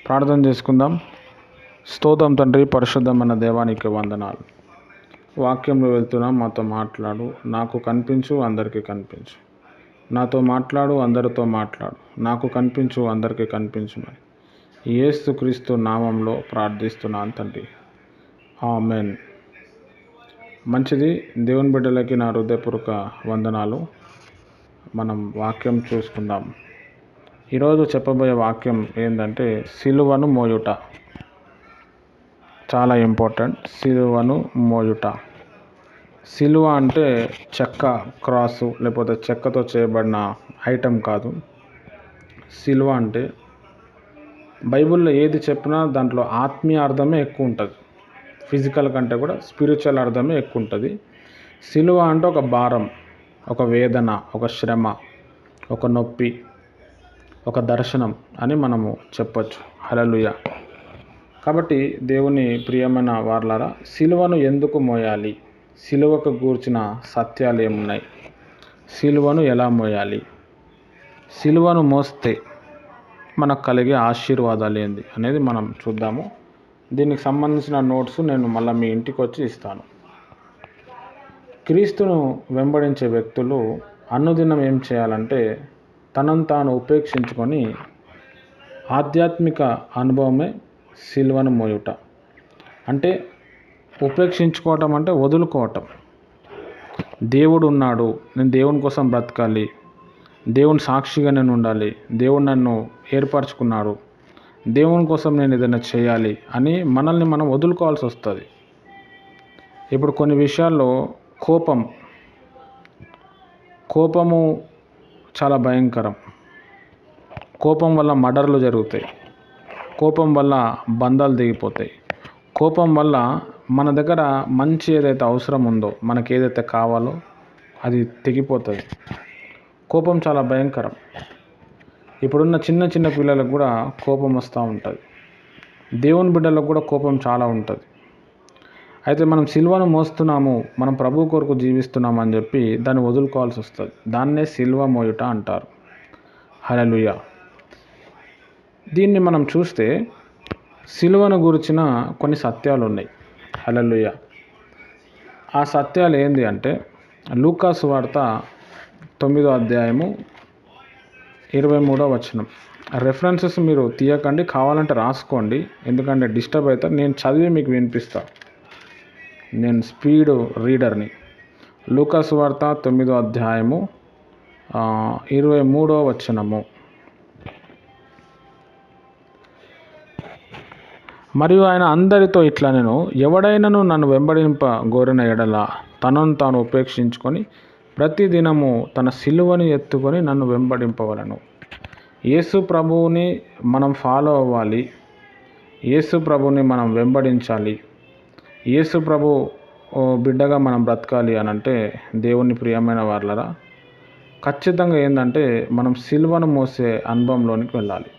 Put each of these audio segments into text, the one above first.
ప్రార్థన చేసుకుందాం. స్తోత్రం తండ్రి, పరిశుద్ధమైన దేవానికి వందనాలు. వాక్యంలో వెళ్తున్నాం, మాతో మాట్లాడు. నాకు కనిపించు, అందరికీ కనిపించు. నాతో మాట్లాడు, అందరితో మాట్లాడు. నాకు కనిపించు, అందరికీ కనిపించు. మరి యేసుక్రీస్తు నామంలో ప్రార్థిస్తున్నాను తండ్రి, ఆమెన్. మంచిది. దేవుని బిడ్డలకి నా హృదయపూర్వక వందనాలు. మనం వాక్యం చూసుకుందాం. ఈరోజు చెప్పబోయే వాక్యం ఏంటంటే సిలువను మోయుట. చాలా ఇంపార్టెంట్. సిలువను మోయుట. సిలువ అంటే చెక్క, క్రాసు, లేకపోతే చెక్కతో చేయబడిన ఐటెం కాదు. సిలువ అంటే బైబిల్లో ఏది చెప్పినా దాంట్లో ఆత్మీయ అర్థమే ఎక్కువ ఉంటుంది. ఫిజికల్ కంటే కూడా స్పిరిచువల్ అర్థమే ఎక్కువ ఉంటుంది. సిలువ అంటే ఒక భారం, ఒక వేదన, ఒక శ్రమ, ఒక నొప్పి, ఒక దర్శనం అని మనము చెప్పొచ్చు. హల్లెలూయా. కాబట్టి దేవుని ప్రియమైన వారలారా, సిలువను ఎందుకు మోయాలి? సిలువకు గూర్చిన సత్యాలు ఏమున్నాయి? సిలువను ఎలా మోయాలి? సిలువను మోస్తే మనకు కలిగే ఆశీర్వాదాలు ఏంది అనేది మనం చూద్దాము. దీనికి సంబంధించిన నోట్స్ నేను మళ్ళీ మీ ఇంటికి వచ్చి ఇస్తాను. క్రీస్తును వెంబడించే వ్యక్తులు అనుదినం ఏం చేయాలంటే తనను తాను ఉపేక్షించుకొని ఆధ్యాత్మిక అనుభవమే సిలువను మోయుట. అంటే ఉపేక్షించుకోవటం అంటే వదులుకోవటం. దేవుడు ఉన్నాడు, నేను దేవుని కోసం బ్రతకాలి, దేవుని సాక్షిగా నేను ఉండాలి, దేవుడు నన్ను ఏర్పరచుకున్నాడు, దేవుని కోసం నేను ఏదైనా చేయాలి అని మనల్ని మనం వదులుకోవాల్సి వస్తుంది. ఇప్పుడు కొన్ని విషయాల్లో కోపము చాలా భయంకరం. కోపం వల్ల మర్డర్లు జరుగుతాయి. కోపం వల్ల బంధాలు దిగిపోతాయి. కోపం వల్ల మన దగ్గర మంచి ఏదైతే అవసరం ఉందో, మనకి ఏదైతే కావాలో అది తెగిపోతుంది. కోపం చాలా భయంకరం. ఇప్పుడున్న చిన్న చిన్న పిల్లలకు కూడా కోపం వస్తూ ఉంటుంది. దేవుని బిడ్డలకు కూడా కోపం చాలా ఉంటుంది. అయితే మనం సిలువను మోస్తున్నాము, మనం ప్రభు కొరకు జీవిస్తున్నాము అని చెప్పి దాన్ని వదులుకోవాల్సి వస్తుంది. దాన్నే సిలువ మోయుట అంటారు. హల్లెలూయా. దీన్ని మనం చూస్తే సిలువను గురించిన కొన్ని సత్యాలు ఉన్నాయి. హల్లెలూయా. ఆ సత్యాలు ఏంది అంటే లూకా సువార్త 9వ అధ్యాయము 23వ వచనం. రెఫరెన్సెస్ మీరు తీయకండి, కావాలంటే రాసుకోండి, ఎందుకంటే డిస్టర్బ్ అవుతారు. నేను చదివి మీకు వినిపిస్తాను. నేను స్పీడ్ రీడర్ని. లూకా సువార్త 9వ అధ్యాయము 23వ వచనము. మరియు ఆయన అందరితో ఇట్లా, నేను ఎవడైనను నన్ను వెంబడింప గోరిన ఎడల తనను తాను ఉపేక్షించుకొని ప్రతి దినము తన సిలువని ఎత్తుకొని నన్ను వెంబడింపవలను. యేసు ప్రభువుని మనం ఫాలో అవ్వాలి. యేసు ప్రభువుని మనం వెంబడించాలి. యేసు ప్రభు బిడ్డగా మనం బ్రతకాలి అని అంటే దేవుని ప్రియమైన వారలారా, ఖచ్చితంగా ఏంటంటే మనం సిలువను మోసే అనుభవంలోనికి వెళ్ళాలి.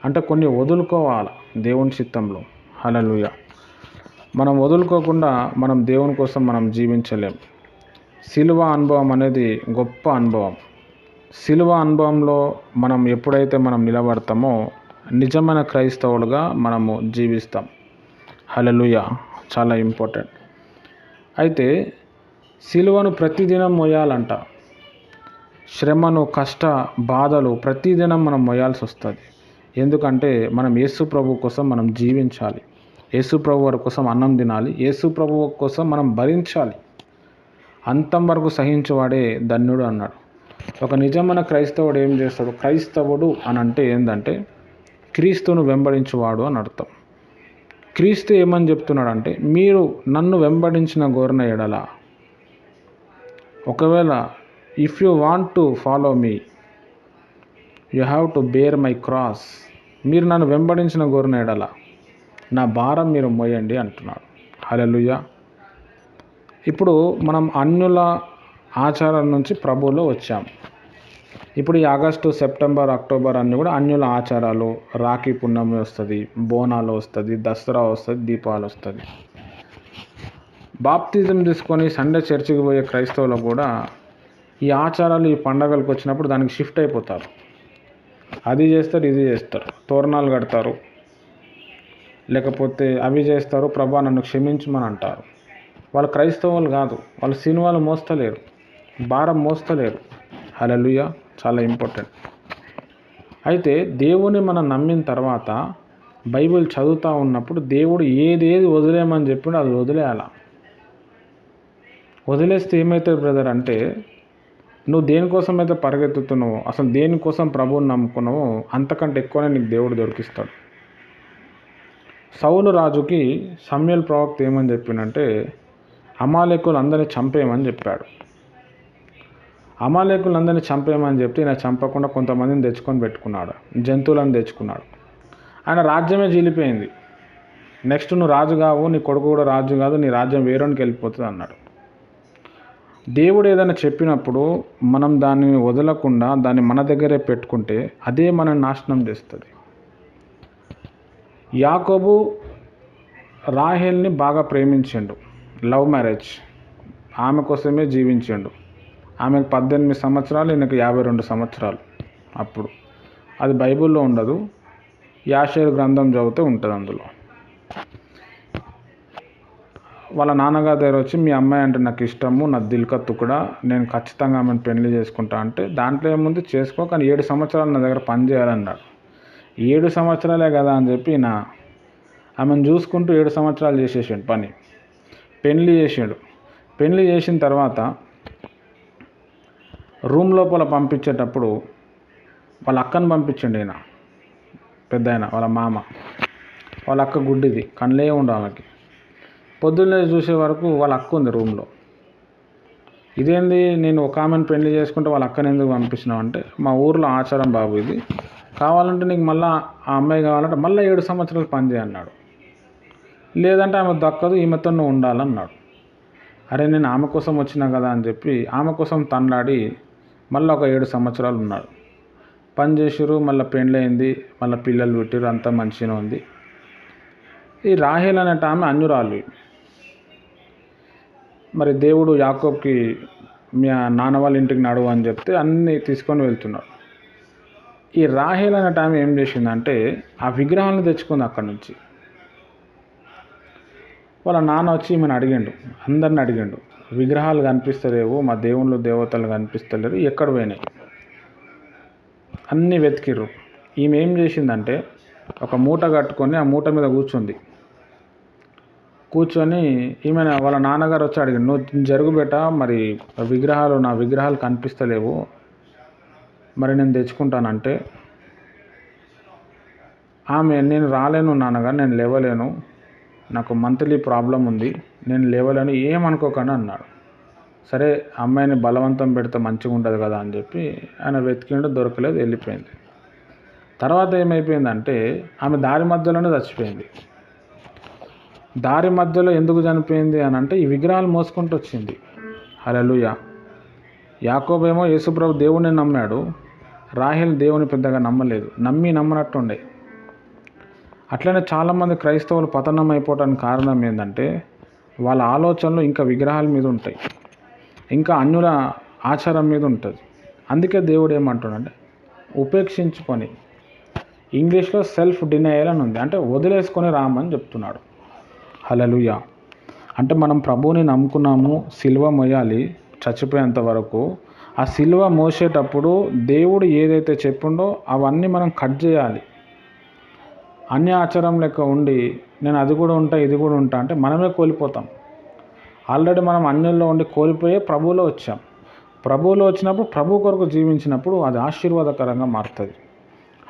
అంటే కొన్ని వదులుకోవాలి దేవుని చిత్తంలో. హల్లెలూయా. మనం వదులుకోకుండా మనం దేవుని కోసం మనం జీవించలేం. సిలువ అనుభవం అనేది గొప్ప అనుభవం. సిలువ అనుభవంలో మనం ఎప్పుడైతే మనం నిలబడతామో నిజమైన క్రైస్తవులుగా మనము జీవిస్తాం. హల్లెలూయా. చాలా ఇంపార్టెంట్. అయితే సిలువను ప్రతిదినం మోయాలంట. శ్రమను, కష్ట బాధలు ప్రతిదినం మనం మోయాల్సి వస్తుంది. ఎందుకంటే మనం యేసు ప్రభు కోసం మనం జీవించాలి. యేసు ప్రభు వారి కోసం అన్నం తినాలి. యేసు ప్రభు కోసం మనం భరించాలి. అంతం వరకు సహించేవాడే ధన్యుడు అన్నాడు. ఒక నిజమైన క్రైస్తవుడు ఏం చేస్తాడు? క్రైస్తవుడు అని అంటే ఏంటంటే క్రీస్తును వెంబడించువాడు అని అర్థం. క్రీస్తు ఏమని చెప్తున్నాడంటే, మీరు నన్ను వెంబడించిన గోరిన ఎడల, ఒకవేళ if you want to follow me you have to bear my cross. మీరు నన్ను వెంబడించిన గోరిన ఎడల నా భారం మీరు మోయండి అంటున్నాడు. హల్లెలూయా. ఇప్పుడు మనం అన్యుల ఆచారాల నుంచి ప్రభువులో వచ్చాం. ఇప్పుడు ఈ ఆగస్టు, సెప్టెంబర్, అక్టోబర్ అన్నీ కూడా అన్యుల ఆచారాలు. రాఖీ పున్నమి వస్తుంది, బోనాలు వస్తుంది, దసరా వస్తుంది, దీపావళి వస్తుంది. బాప్తిజం తీసుకొని సండే చర్చికి పోయే క్రైస్తవులకు కూడా ఈ ఆచారాలు, ఈ పండగలకు వచ్చినప్పుడు దానికి షిఫ్ట్ అయిపోతారు. అది చేస్తారు, ఇది చేస్తారు, తోరణాలు కడతారు, లేకపోతే అవి చేస్తారు, ప్రభా నన్ను క్షమించమని అంటారు. వాళ్ళు క్రైస్తవులు కాదు, వాళ్ళు సినిమాలు మోస్తలేరు, భారం మోస్తలేరు. హల్లెలూయా, చాలా ఇంపార్టెంట్. అయితే దేవుని మనం నమ్మిన తర్వాత బైబిల్ చదువుతూ ఉన్నప్పుడు దేవుడు ఏదేది వదిలేయమని చెప్పిండో అది వదిలేయాల. వదిలేస్తే ఏమవుతుంది బ్రదర్ అంటే, నువ్వు దేనికోసం అయితే పరిగెత్తుతున్నావో, అసలు దేనికోసం ప్రభువుని నమ్ముకున్నావో అంతకంటే ఎక్కువనే నీకు దేవుడు దొరికిస్తాడు. సౌలు రాజుకి సమూయేలు ప్రవక్త ఏమని చెప్పిండంటే, అమాలేకులందరినీ చంపేయమని చెప్పాడు. అమాలేకులందరినీ చంపేయమని చెప్తే ఈయన చంపకుండా కొంతమందిని తెచ్చుకొని పెట్టుకున్నాడు, జంతువులను తెచ్చుకున్నాడు. ఆయన రాజ్యమే జీలిపోయింది. నెక్స్ట్ నువ్వు రాజు కావు, నీ కొడుకు కూడా రాజు కాదు, నీ రాజ్యం వేరేనికి వెళ్ళిపోతుంది అన్నాడు. దేవుడు ఏదైనా చెప్పినప్పుడు మనం దాన్ని వదలకుండా దాన్ని మన దగ్గరే పెట్టుకుంటే అదే మనం నాశనం చేస్తుంది. యాకోబు రాహేల్ని బాగా ప్రేమించిండు, లవ్ మ్యారేజ్, ఆమె కోసమే జీవించిండు. ఆమెకు 18 సంవత్సరాలు, ఈయనకు 52 సంవత్సరాలు. అప్పుడు అది బైబిల్లో ఉండదు, యాషేరు గ్రంథం చదివితే ఉంటుంది అందులో. వాళ్ళ నాన్నగారి దగ్గర వచ్చి, మీ అమ్మాయి అంటే నాకు ఇష్టము, నా దిల్కత్తు కూడా, నేను ఖచ్చితంగా ఆమెను పెళ్లి చేసుకుంటా అంటే, దాంట్లో ఏముంది చేసుకో, కానీ 7 సంవత్సరాలు నా దగ్గర పని చేయాలన్నాడు. 7 సంవత్సరాలే కదా అని చెప్పి నా ఆమెను చూసుకుంటూ 7 సంవత్సరాలు చేసేసాడు పని. పెళ్లి చేసాడు. పెళ్లి చేసిన తర్వాత రూమ్ లోపల పంపించేటప్పుడు వాళ్ళ అక్కను పంపించండి. ఈయన పెద్ద ఆయన, వాళ్ళ మామ. వాళ్ళ అక్క గుడ్డిది, కళ్ళే ఉండవు ఆమెకి. పొద్దున్నే చూసే వరకు వాళ్ళ అక్క ఉంది రూమ్లో. ఇదేంది, నేను ఒక ఆమెను పెళ్లి చేసుకుంటే వాళ్ళ అక్కని ఎందుకు పంపించినావు అంటే, మా ఊర్లో ఆచారం బాబు ఇది, కావాలంటే నీకు మళ్ళీ ఆ అమ్మాయి కావాలంటే మళ్ళీ 7 సంవత్సరాలు పని చేయన్నాడు, లేదంటే ఆమె దక్కదు, ఈమెతో నువ్వు ఉండాలన్నాడు. అరే నేను ఆమె కోసం వచ్చినా కదా అని చెప్పి ఆమె కోసం తన్లాడి మళ్ళీ ఒక 7 సంవత్సరాలు ఉన్నాడు. పని చేసిరు, మళ్ళీ పెళ్ళయింది, మళ్ళీ పిల్లలు పుట్టిరు, అంతా మంచిగా ఉంది. ఈ రాహేల్ అనేట ఆమె అన్యురాలు. మరి దేవుడు యాకోబ్కి మీ నాన్న వాళ్ళ ఇంటికి నడువు అని చెప్తే అన్నీ తీసుకొని వెళ్తున్నాడు. ఈ రాహేల్ అనే ఆమె ఏం చేసిందంటే, ఆ విగ్రహాలను తెచ్చుకుంది అక్కడి నుంచి. వాళ్ళ నాన్న వచ్చి ఈమెను అడిగిండు, అందరిని అడిగిండు, విగ్రహాలు కనిపిస్తలేవు, మా దేవుళ్ళు దేవతలు కనిపిస్తలేరు, ఎక్కడ పోయినాయి? అన్నీ వెతికిర్రు. ఈమె ఏం చేసిందంటే, ఒక మూట కట్టుకొని ఆ మూట మీద కూర్చొని ఈమె వాళ్ళ నాన్నగారు వచ్చి అడిగిండు, నువ్వు జరుగుబెట్ట, మరి నా విగ్రహాలు కనిపిస్తలేవు, మరి నేను తెచ్చుకుంటానంటే, ఆమె నేను రాలేను నాన్నగారు, నేను లేవలేను, నాకు మంత్లీ ప్రాబ్లం ఉంది, నేను లేవలేను, ఏమనుకోకండి అన్నాడు. సరే అమ్మాయిని బలవంతం పెడితే మంచిగా ఉంటుంది కదా అని చెప్పి ఆయన వెతికిండు, దొరకలేదు, వెళ్ళిపోయింది. తర్వాత ఏమైపోయిందంటే, ఆమె దారి మధ్యలోనే చచ్చిపోయింది. దారి మధ్యలో ఎందుకు చనిపోయింది అని అంటే, ఈ విగ్రహాలు మోసుకుంటూ వచ్చింది. హల్లెలూయా. యాకోబేమో యేసుప్రభు దేవుని నమ్మాడు, రాహేల్ దేవుని పెద్దగా నమ్మలేదు, నమ్మనట్టుండే. అట్లనే చాలామంది క్రైస్తవులు పతనం అయిపోవడానికి కారణం ఏంటంటే, వాళ్ళ ఆలోచనలు ఇంకా విగ్రహాల మీద ఉంటాయి, ఇంకా అన్యుల ఆచారం మీద ఉంటుంది. అందుకే దేవుడు ఏమంటున్నాడంటే, ఉపేక్షించుకొని, ఇంగ్లీష్లో సెల్ఫ్ డినయల్ అని ఉంది, అంటే వదిలేసుకొని రామని చెప్తున్నాడు. హల్లెలూయా. అంటే మనం ప్రభువుని నమ్ముకున్నాము, సిలువ మోయాలి చచ్చిపోయేంత వరకు. ఆ సిలువ మోసేటప్పుడు దేవుడు ఏదైతే చెప్పిండో అవన్నీ మనం కట్ చేయాలి. అన్య ఆచారం లెక్క ఉండి నేను అది కూడా ఉంటా ఇది కూడా ఉంటా అంటే మనమే కోల్పోతాం. ఆల్రెడీ మనం అన్యుల్లో ఉండి కోల్పోయే ప్రభువులో వచ్చాం. ప్రభువులో వచ్చినప్పుడు ప్రభు కొరకు జీవించినప్పుడు అది ఆశీర్వాదకరంగా మారుతుంది.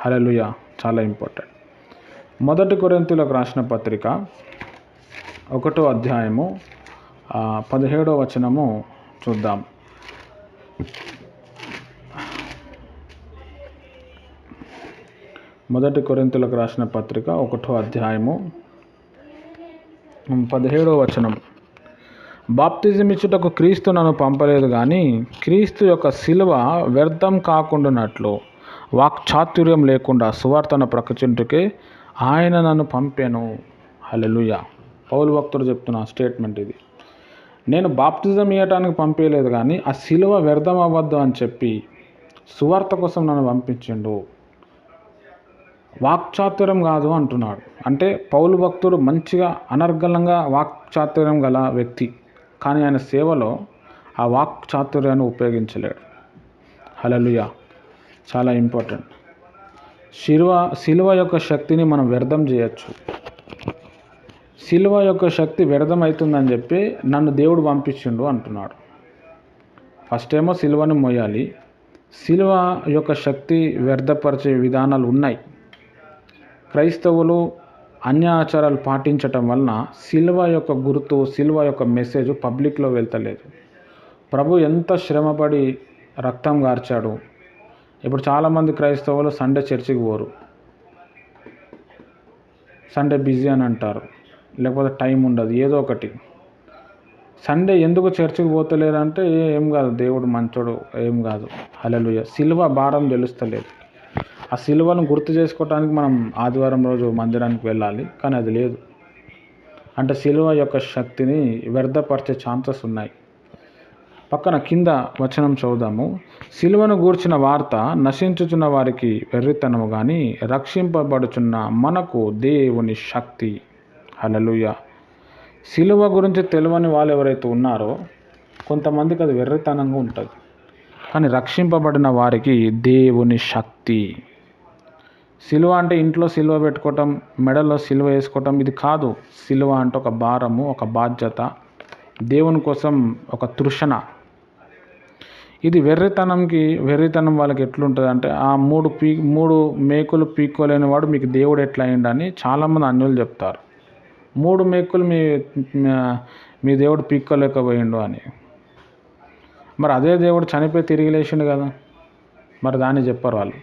హల్లెలూయా, చాలా ఇంపార్టెంట్. 1 కొరింథీయులకు రాసిన పత్రిక 1వ అధ్యాయము 17వ వచనము చూద్దాం. మొదటి కొరింథీయులకు రాసిన పత్రిక 1వ అధ్యాయము 17వ వచనం. బాప్తిజం ఇచ్చుటకు క్రీస్తు నన్ను పంపలేదు, కానీ క్రీస్తు యొక్క శిలువ వ్యర్థం కాకుండానట్లు వాక్చాతుర్యం లేకుండా సువార్తను ప్రకటించుటకే ఆయన నన్ను పంపెను. హల్లెలూయా. పౌలు భక్తుడు చెప్తున్న స్టేట్మెంట్ ఇది. నేను బాప్తిజం ఇవ్వటానికి పంపించలేదు, కానీ ఆ శిలువ వ్యర్థం అవ్వద్దు అని చెప్పి సువార్త కోసం నన్ను పంపించిండు. వాక్చాతుర్యం కాదు అంటున్నాడు. అంటే పౌలు భక్తుడు మంచిగా అనర్గళంగా వాక్చాతుర్యం గల వ్యక్తి, కానీ ఆయన సేవలో ఆ వాక్చాతుర్యాన్ని ఉపయోగించలేడు. హల్లెలూయా. చాలా ఇంపార్టెంట్. శిలువ యొక్క శక్తిని మనం వ్యర్థం చేయొచ్చు. శిలువ యొక్క శక్తి వ్యర్థం అవుతుందని చెప్పి నన్ను దేవుడు పంపించిండు అంటున్నాడు. ఫస్ట్ ఏమో శిలువను మోయాలి. శిలువ యొక్క శక్తి వ్యర్థపరిచే విధానాలు ఉన్నాయి. క్రైస్తవులు అన్య ఆచారాలు పాటించటం వలన శిలువ యొక్క గుర్తు, శిలువ యొక్క మెసేజ్ పబ్లిక్లో వెళ్తలేదు. ప్రభు ఎంత శ్రమపడి రక్తం గార్చాడు. ఇప్పుడు చాలామంది క్రైస్తవులు సండే చర్చికి పోరు, సండే బిజీ అని అంటారు, లేకపోతే టైం ఉండదు, ఏదో ఒకటి. సండే ఎందుకు చర్చికి పోతలేరంటే ఏం కాదు, దేవుడు మంచోడు, ఏం కాదు. హల్లెలూయా. సిలువ భారం తెలుస్తలేదు. ఆ సిలువను గుర్తు చేసుకోవడానికి మనం ఆదివారం రోజు మందిరానికి వెళ్ళాలి, కానీ అది లేదు. అంటే సిలువ యొక్క శక్తిని వ్యర్థపరిచే ఛాన్సెస్ ఉన్నాయి. పక్కన కింద వచనం చదువుదాము. సిలువను గూర్చిన వార్త నశించుచున్న వారికి వెర్రితనము కానీ రక్షింపబడుచున్న మనకు దేవుని శక్తి. హల్లెలూయా. సిలువ గురించి తెలియని వాళ్ళు ఎవరైతే ఉన్నారో కొంతమందికి అది వెర్రితనంగా ఉంటుంది, కానీ రక్షింపబడిన వారికి దేవుని శక్తి. సిలువ అంటే ఇంట్లో సిలువ పెట్టుకోవటం, మెడలో సిలువ వేసుకోవటం, ఇది కాదు. సిలువ అంటే ఒక భారము, ఒక బాధ్యత, దేవుని కోసం ఒక తృషణ. ఇది వెర్రితనం వాళ్ళకి ఎట్లుంటుంది అంటే, ఆ మూడు మేకులు పీక్కోలేని వాడు మీకు దేవుడు ఎట్లా అయిండని చాలామంది అన్యులు చెప్తారు. 3 మేకులు మీ దేవుడు పీక్కోలేకపోయిండు అని. మరి అదే దేవుడు చనిపోయి తిరిగి లేచిండు కదా, మరి దాన్ని చెప్పరు వాళ్ళు.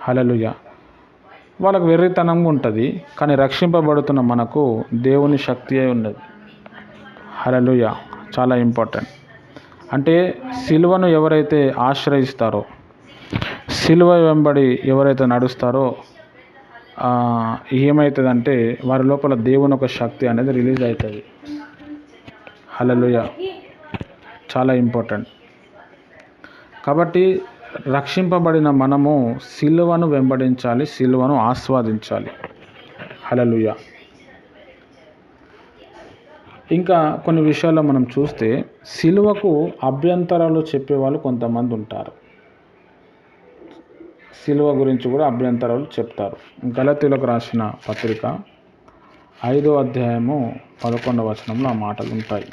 హల్లెలూయా. వాళ్ళకు వెర్రితనంగా ఉంటుంది, కానీ రక్షింపబడుతున్న మనకు దేవుని శక్తి అయి ఉన్నది. హల్లెలూయా. చాలా ఇంపార్టెంట్. అంటే సిలువను ఎవరైతే ఆశ్రయిస్తారో, సిలువ వెంబడి ఎవరైతే నడుస్తారో ఏమవుతుందంటే వారి లోపల దేవుని ఒక శక్తి అనేది రిలీజ్ అవుతుంది. హల్లెలూయా. చాలా ఇంపార్టెంట్. కాబట్టి రక్షింపబడిన మనము సిలువను వెంబడించాలి, సిలువను ఆస్వాదించాలి. హల్లెలూయా. ఇంకా కొన్ని విషయాల్లో మనం చూస్తే సిలువకు అభ్యంతరాలు చెప్పేవాళ్ళు కొంతమంది ఉంటారు. సిలువ గురించి కూడా అభ్యంతరాలు చెప్తారు. గలతీయులకు రాసిన పత్రిక 5వ అధ్యాయము 11వ వచనంలో ఆ మాటలు ఉంటాయి.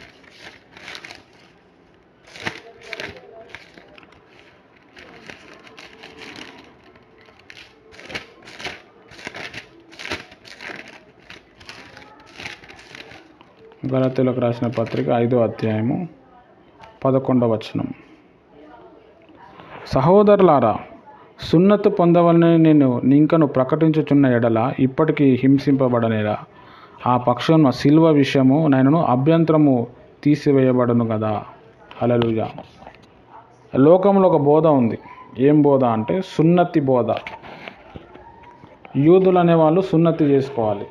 గలతీయులకు రాసిన పత్రిక 5వ అధ్యాయము 11వ వచనం. సహోదరులారా, సున్నతి పొందవలని నేను ఇంకను ప్రకటించుచున్న ఎడల ఇప్పటికీ హింసింపబడనేలా ఆ పక్షంలో సిలువ విషయము నేను అభ్యంతరము తీసివేయబడను కదా. హల్లెలూయా. లోకంలో ఒక బోధ ఉంది. ఏం బోధ అంటే సున్నతి బోధ. యూదులు అనేవాళ్ళు సున్నతి చేసుకోవాలి,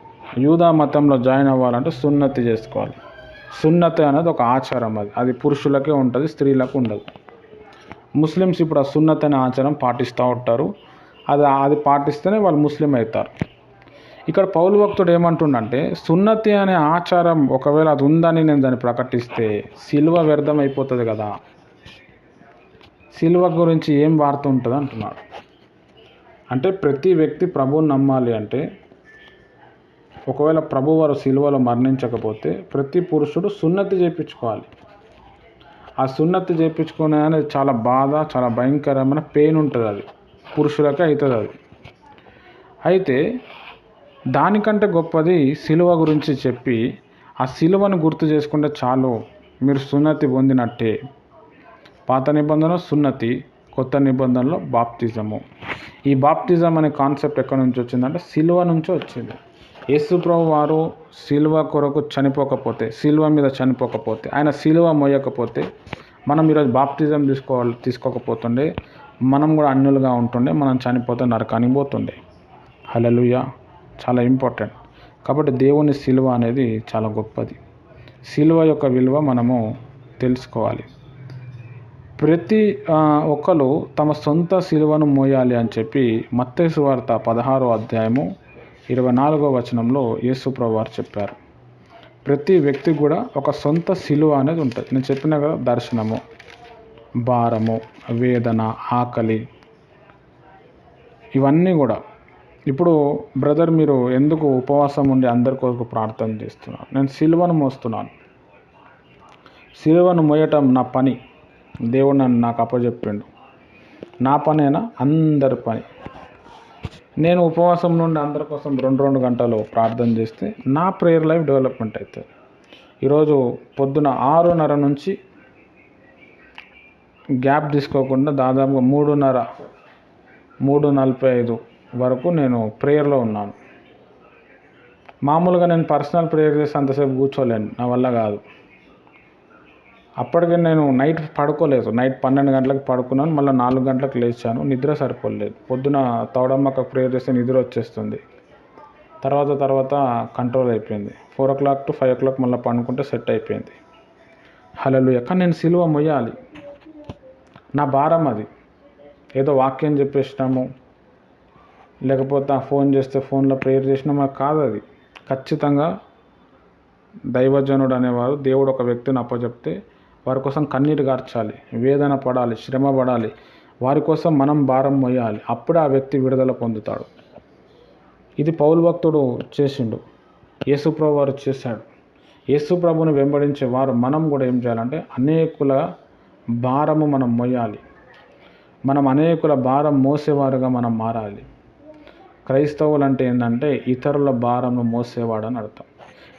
యూదా మతంలో జాయిన్ అవ్వాలంటే సున్నతి చేసుకోవాలి. సున్నతి అనేది ఒక ఆచారం, అది పురుషులకే ఉంటుంది, స్త్రీలకు ఉండదు. ముస్లిమ్స్ ఇప్పుడు ఆ సున్నతి అనే ఆచారం పాటిస్తూ ఉంటారు. అది పాటిస్తేనే వాళ్ళు ముస్లిం అవుతారు. ఇక్కడ పౌలు భక్తుడు ఏమంటుండంటే, సున్నతి అనే ఆచారం ఒకవేళ అది ఉందని నేను దాన్ని ప్రకటిస్తే సిలువ వ్యర్థం అయిపోతుంది కదా, సిలువ గురించి ఏం వార్త ఉంటుంది అంటున్నాడు. అంటే ప్రతి వ్యక్తి ప్రభువుని నమ్మాలి అంటే, ఒకవేళ ప్రభువారు సిలువలో మరణించకపోతే ప్రతి పురుషుడు సున్నతి చేయించుకోవాలి. ఆ సున్నతి చేయించుకునే అనేది చాలా బాధ, చాలా భయంకరమైన పెయిన్ ఉంటుంది. అది పురుషులకే అవుతుంది. అది అయితే దానికంటే గొప్పది సిలువ గురించి చెప్పి ఆ సిలువను గుర్తు చేసుకుంటే చాలు, మీరు సున్నతి పొందినట్టే. పాత నిబంధన సున్నతి, కొత్త నిబంధనలో బాప్తిజము. ఈ బాప్తిజం అనే కాన్సెప్ట్ ఎక్కడి నుంచి వచ్చిందంటే సిలువ నుంచి వచ్చింది. యేసు ప్రభు వారు సిలువ కొరకు చనిపోకపోతే, సిలువ మీద చనిపోకపోతే, ఆయన సిలువ మోయకపోతే మనం ఈరోజు బాప్తిజం తీసుకోకపోతుండే, మనం కూడా అన్యులుగా ఉంటుండే, మనం చనిపోతే నరకానికి పోతుండే. హల్లెలూయా. చాలా ఇంపార్టెంట్. కాబట్టి దేవుని సిలువ అనేది చాలా గొప్పది. సిలువ యొక్క విలువ మనము తెలుసుకోవాలి. ప్రతి ఒక్కరు తమ సొంత సిలువను మోయాలి అని చెప్పి మత్తయి సువార్త 16వ అధ్యాయము 24వ వచనంలో యేసుప్రభు వారు చెప్పారు. ప్రతి వ్యక్తికి కూడా ఒక సొంత సిలువ అనేది ఉంటుంది. నేను చెప్పిన కదా, దర్శనము, భారము, వేదన, ఆకలి, ఇవన్నీ కూడా. ఇప్పుడు బ్రదర్, మీరు ఎందుకు ఉపవాసం ఉండి అందరి కొరకు ప్రార్థన చేస్తున్నారు? నేను సిలువను మోస్తున్నాను. సిలువను మోయటం నా పని. దేవుడు నాకు అప్పచెప్పిండు. నా పనేనా? అందరి పని. నేను ఉపవాసం నుండి అందరి కోసం 2 గంటలు ప్రార్థన చేస్తే నా ప్రేయర్ లైఫ్ డెవలప్మెంట్ అవుతుంది. ఈరోజు పొద్దున 6:30 నుంచి గ్యాప్ తీసుకోకుండా దాదాపుగా 3:45 వరకు నేను ప్రేయర్లో ఉన్నాను. మామూలుగా నేను పర్సనల్ ప్రేయర్ చేస్తే అంతసేపు కూర్చోలేను, నా వల్ల కాదు. అప్పటికే నేను నైట్ పడుకోలేదు. నైట్ 12 గంటలకు పడుకున్నాను, మళ్ళీ 4 గంటలకు లేచాను. నిద్ర సరిపోలేదు. పొద్దున తౌడమ్మక ప్రేయర్ చేస్తే నిద్ర వచ్చేస్తుంది. తర్వాత కంట్రోల్ అయిపోయింది. 4 o'clock to 5 o'clock మళ్ళీ పండుకుంటే సెట్ అయిపోయింది. హల్లెలూయా. కానీ నేను సిలువ మొయ్యాలి. నా భారం అది. ఏదో వాక్యం చెప్పేసినాము, లేకపోతే ఫోన్ చేస్తే ఫోన్లో ప్రేయర్ చేసినామా కాదు. అది ఖచ్చితంగా దైవజనుడు అనేవారు, దేవుడు ఒక వ్యక్తిని అప్పచెప్తే వారి కోసం కన్నీరు గార్చాలి, వేదన పడాలి, శ్రమ పడాలి. వారి కోసం మనం భారం మోయాలి. అప్పుడే ఆ వ్యక్తి విడుదల పొందుతాడు. ఇది పౌలు భక్తుడు చేసిండు, యేసుప్రభు వారు చేశాడు. యేసుప్రభుని వెంబడించే వారు మనం కూడా ఏం చేయాలంటే అనేకుల భారము మనం మోయాలి. మనం అనేకుల భారం మోసేవారుగా మనం మారాలి. క్రైస్తవులు అంటే ఏంటంటే ఇతరుల భారంను మోసేవాడని అర్థం.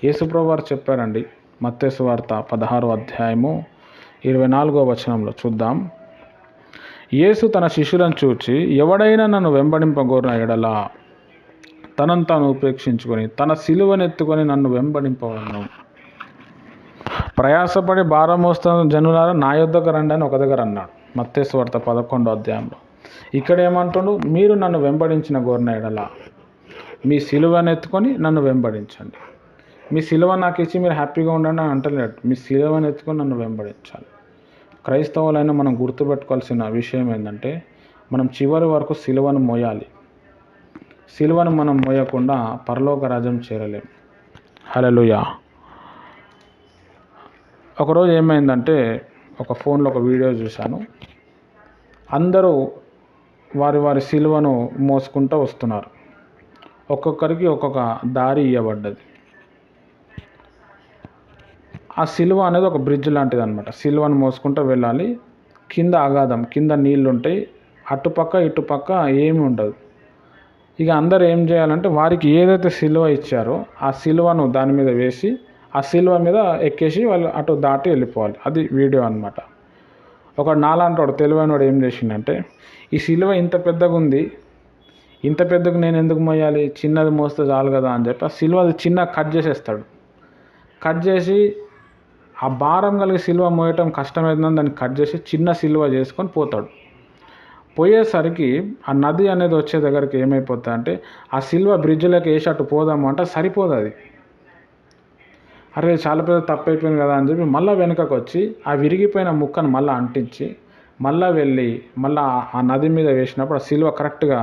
యేసుప్రభు వారు చెప్పారండి, మత్తయి సువార్త 16వ అధ్యాయము 24వ వచనంలో చూద్దాం. యేసు తన శిష్యులను చూచి, ఎవడైనా నన్ను వెంబడింపగోరిన ఎడల తనను తాను ఉపేక్షించుకొని తన సిలువనెత్తుకొని నన్ను వెంబడింపవలను. ప్రయాసపడి భారం మోస్తున్న జనులారా నా యొద్దకు రండి అని ఒక దగ్గర అన్నాడు, మత్తయి సువార్త 11వ అధ్యాయంలో. ఇక్కడ ఏమంటుండు? మీరు నన్ను వెంబడించిన గోరిన ఎడల మీ సిలువనెత్తుకొని నన్ను వెంబడించండి. మీ సిలువ నాకు ఇచ్చి మీరు హ్యాపీగా ఉండండి అని అంటలేడు. మీ సిలువను ఎత్తుకొని నన్ను వెంబడించాలి. క్రైస్తవులైన మనం గుర్తుపెట్టుకోవాల్సిన విషయం ఏంటంటే, మనం చివరి వరకు సిలువను మోయాలి. సిలువను మనం మోయకుండా పరలోక రాజ్యం చేరలేము. హల్లెలూయా. ఒకరోజు ఏమైందంటే, ఒక ఫోన్లో ఒక వీడియో చూశాను. అందరూ వారి సిలువను మోసుకుంటూ వస్తున్నారు. ఒక్కొక్కరికి ఒక్కొక్క దారి ఇవ్వబడ్డది. ఆ సిలువ అనేది ఒక బ్రిడ్జ్ లాంటిది అనమాట. సిలువను మోసుకుంటూ వెళ్ళాలి. కింద అగాధం, కింద నీళ్ళు ఉంటాయి. అటుపక్క ఇటుపక్క ఏమి ఉండదు. ఇక అందరు ఏం చేయాలంటే, వారికి ఏదైతే సిలువ ఇచ్చారో ఆ సిలువను దాని మీద వేసి ఆ సిలువ మీద ఎక్కేసి వాళ్ళు అటు దాటి వెళ్ళిపోవాలి. అది వీడియో అనమాట. ఒక నాలాంటి వాడు, తెలివైన వాడు ఏం చేసిండంటే, ఈ సిలువ ఇంత పెద్దగా ఉంది, ఇంత పెద్దగా నేను ఎందుకు మోయాలి, చిన్నది మోస్తే చాలు కదా అని చెప్పి ఆ సిలువ అది చిన్న కట్ చేసేస్తాడు. కట్ చేసి ఆ భారం కలిగి సిలువ మోయటం కష్టమైందని దాన్ని కట్ చేసి చిన్న సిలువ చేసుకొని పోతాడు. పోయేసరికి ఆ నది అనేది వచ్చే దగ్గరికి ఏమైపోతుంది అంటే, ఆ సిలువ బ్రిడ్జ్లోకి వేసి అటు పోదాము అంటే సరిపోదు. అది అరే చాలా పెద్ద తప్పు అయిపోయింది కదా అని చెప్పి మళ్ళీ వెనుకకు వచ్చి ఆ విరిగిపోయిన ముక్కను మళ్ళీ అంటించి మళ్ళీ వెళ్ళి మళ్ళీ ఆ నది మీద వేసినప్పుడు ఆ సిలువ కరెక్ట్గా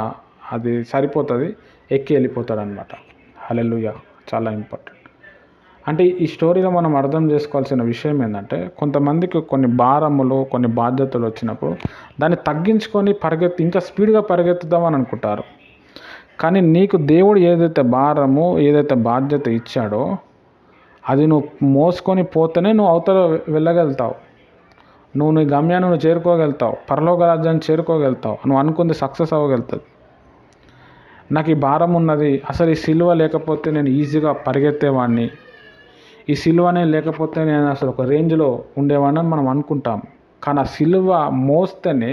అది సరిపోతుంది, ఎక్కి వెళ్ళిపోతాడు అనమాట. హల్లెలూయా. చాలా ఇంపార్టెంట్. అంటే ఈ స్టోరీలో మనం అర్థం చేసుకోవాల్సిన విషయం ఏంటంటే, కొంతమందికి కొన్ని భారములు, కొన్ని బాధ్యతలు వచ్చినప్పుడు దాన్ని తగ్గించుకొని ఇంకా స్పీడ్గా పరిగెత్తుదామని అనుకుంటారు. కానీ నీకు దేవుడు ఏదైతే భారము, ఏదైతే బాధ్యత ఇచ్చాడో అది నువ్వు మోసుకొని పోతేనే నువ్వు అవతల వెళ్ళగలుగుతావు. నువ్వు నీ గమ్యాన్ని నువ్వు చేరుకోగలుగుతావు, పరలోక రాజ్యాన్ని చేరుకోగలుగుతావు, నువ్వు అనుకుంది సక్సెస్ అవ్వగలుగుతుంది. నాకు ఈ భారం ఉన్నది, అసలు ఈ సిలువ లేకపోతే నేను ఈజీగా పరిగెత్తేవాడిని, ఈ సిలువనే లేకపోతే నేను అసలు ఒక రేంజ్లో ఉండేవాడిని అని మనం అనుకుంటాం. కానీ ఆ సిలువ మోస్తేనే